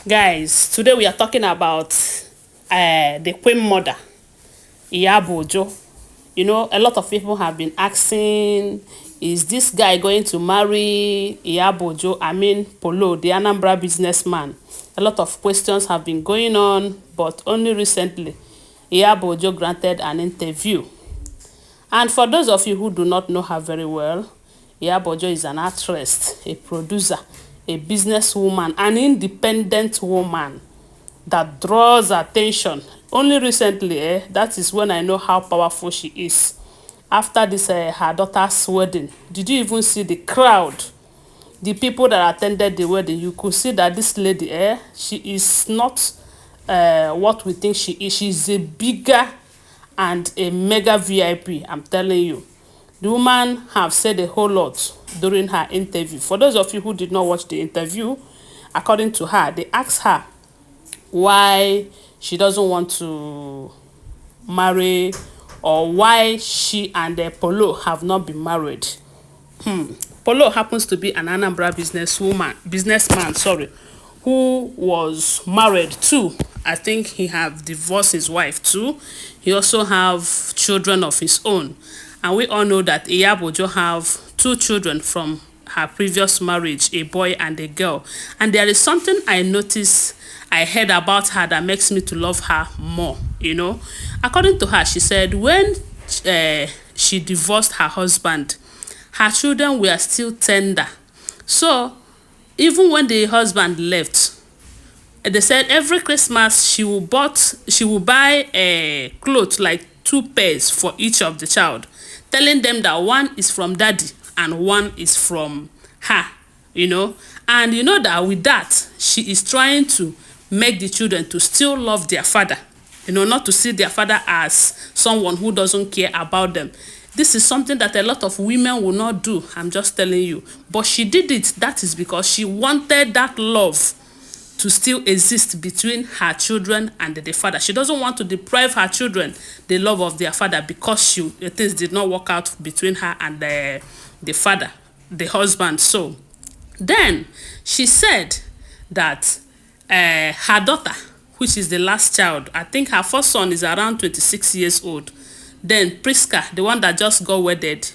Guys, today we are talking about the Queen Mother, Iyabo Ojo. You know, a lot of people have been asking, is this guy going to marry Iyabo Ojo? I mean, Polo, the Anambra businessman. A lot of questions have been going on, but only recently, Iyabo Ojo granted an interview. And for those of you who do not know her very well, Iyabo Ojo is an actress, a producer, a businesswoman, an independent woman that draws attention. Only recently, that is when I know how powerful she is. After this, her daughter's wedding, did you even see the crowd? The people that attended the wedding, you could see that this lady, she is not what we think she is. She's a bigger and a mega VIP, I'm telling you. The woman have said a whole lot during her interview. For those of you who did not watch the interview, according to her, they asked her why she doesn't want to marry, or why she and Polo have not been married. Polo happens to be an Anambra businessman, who was married too. I think he have divorced his wife too. He also have children of his own. And we all know that Iyabo Ojo have 2 children from her previous marriage, a boy and a girl. And there is something I noticed, I heard about her that makes me to love her more, you know. According to her, she said when she divorced her husband, her children were still tender. So even when the husband left, they said every Christmas she will buy a clothes, like 2 pairs for each of the child, telling them that one is from daddy and one is from her, you know. And you know that with that, she is trying to make the children to still love their father, you know, not to see their father as someone who doesn't care about them. This is something that a lot of women will not do, I'm just telling you. But she did it. That is because she wanted that love to still exist between her children and the father. She doesn't want to deprive her children the love of their father because things did not work out between her and the father, the husband. So then she said that her daughter, which is the last child, I think her first son is around 26 years old. Then Priska, the one that just got wedded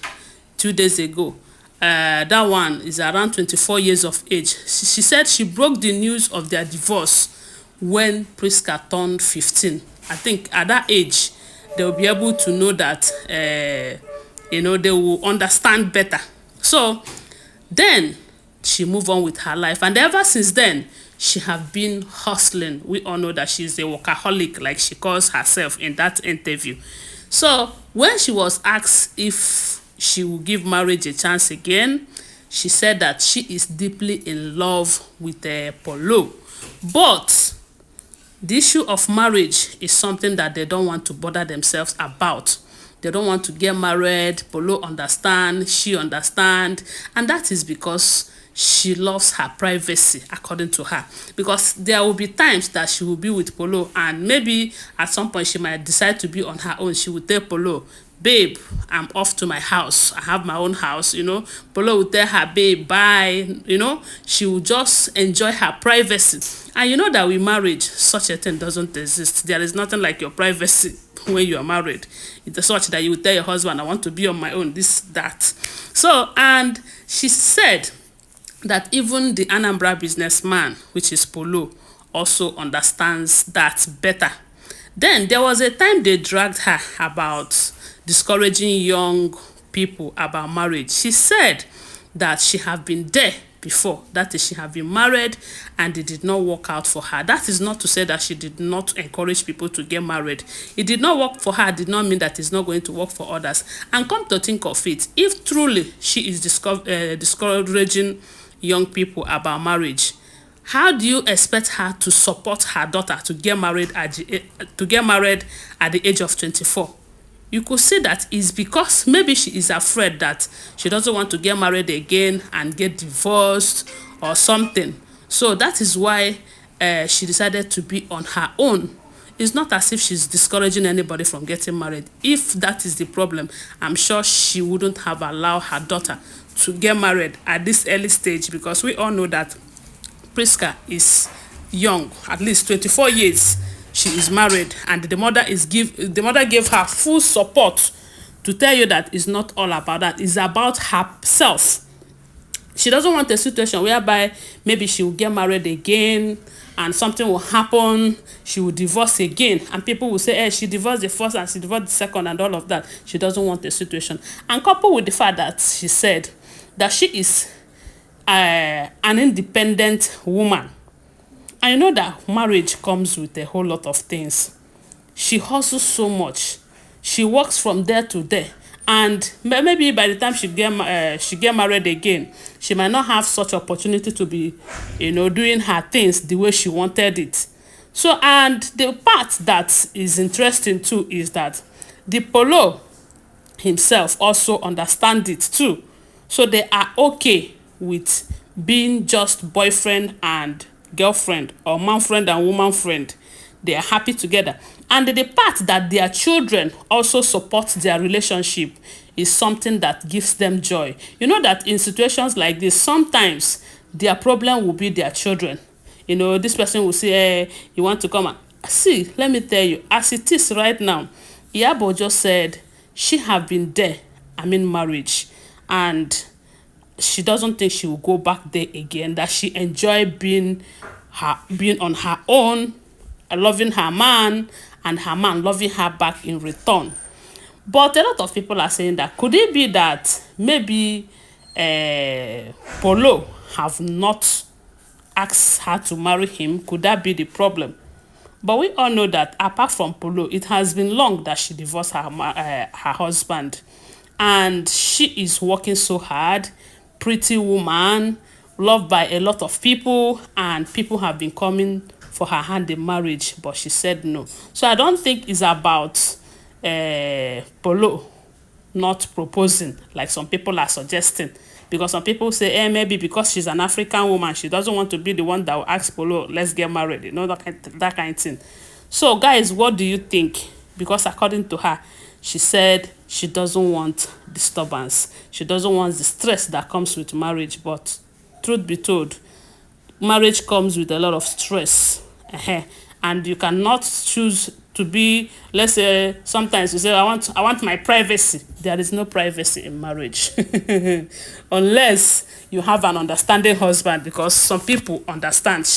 2 days ago, that one is around 24 years of age. She said she broke the news of their divorce when Priska turned 15. I think at that age, they will be able to know that, you know, they will understand better. So then she moved on with her life. And ever since then, she have been hustling. We all know that she's a workaholic, like she calls herself in that interview. So when she was asked if she will give marriage a chance again, she said that she is deeply in love with Polo. But the issue of marriage is something that they don't want to bother themselves about. They don't want to get married. Polo understand, she understand, and that is because she loves her privacy, according to her. Because there will be times that she will be with Polo, and maybe at some point she might decide to be on her own. She will tell Polo, babe, I'm off to my house. I have my own house, you know. Polo will tell her, babe, bye, you know. She will just enjoy her privacy. And you know that with marriage, such a thing doesn't exist. There is nothing like your privacy when you are married. It's such that you will tell your husband, I want to be on my own, this, that. So, and she said that even the Anambra businessman, which is Polo, also understands that better. Then there was a time they dragged her about discouraging young people about marriage. She said that she have been there before. That is, she have been married and it did not work out for her. That is not to say that she did not encourage people to get married. It did not work for her, did not mean that it's not going to work for others. And come to think of it, if truly she is discouraging young people about marriage, how do you expect her to support her daughter to get married at the age of 24? You could say that is because maybe she is afraid that she doesn't want to get married again and get divorced or something. So that is why she decided to be on her own. It's not as if she's discouraging anybody from getting married. If that is the problem, I'm sure she wouldn't have allowed her daughter to get married at this early stage, because we all know that Priska is young, at least 24 years she is married, and the mother gave her full support to tell you that it's not all about that, it's about herself. She doesn't want a situation whereby maybe she will get married again and something will happen, she will divorce again, and people will say, hey, she divorced the first and she divorced the second and all of that. She doesn't want a situation. And coupled with the fact that she said that she is an independent woman. And you know that marriage comes with a whole lot of things. She hustles so much. She works from there to there. And maybe by the time she get married again, she might not have such opportunity to be, doing her things the way she wanted it. So, and the part that is interesting too is that the Polo himself also understands it too. So they are okay with being just boyfriend and girlfriend, or man friend and woman friend. They are happy together. And the part that their children also support their relationship is something that gives them joy. You know that in situations like this, sometimes their problem will be their children. This person will say, hey, you want to come? See, let me tell you, as it is right now, Iyabo Ojo said she have been there, marriage, and she doesn't think she will go back there again, that she enjoy being on her own, loving her man, and her man loving her back in return. But a lot of people are saying that could it be that maybe Polo have not asked her to marry him? Could that be the problem? But we all know that apart from Polo, it has been long that she divorced her husband, and she is working so hard, pretty woman, loved by a lot of people, and people have been coming for her hand in marriage, but she said no. So I don't think it's about Polo not proposing like some people are suggesting, because some people say, maybe because she's an African woman, she doesn't want to be the one that will ask Polo, let's get married, that kind of thing. So guys, what do you think? Because according to her, she said she doesn't want disturbance, she doesn't want the stress that comes with marriage. But truth be told, marriage comes with a lot of stress, and you cannot choose to be, let's say, sometimes you say, I want my privacy. There is no privacy in marriage unless you have an understanding husband, because some people understand,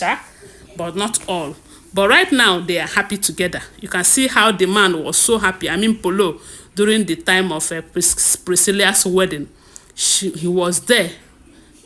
but not all. But right now they are happy together. You can see how the man was so happy, Polo, during the time of Priscilla's wedding. He was there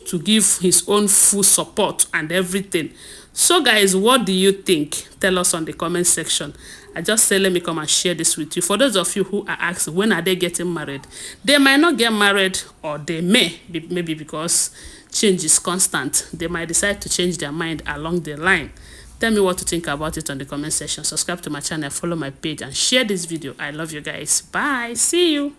to give his own full support and everything. So guys, what do you think? Tell us on the comment section. I just say let me come and share this with you. For those of you who are asking when are they getting married, they might not get married, or they maybe because change is constant, they might decide to change their mind along the line. Tell me what to think about it on the comment section. Subscribe to my channel, follow my page, and share this video. I love you guys. Bye. See you.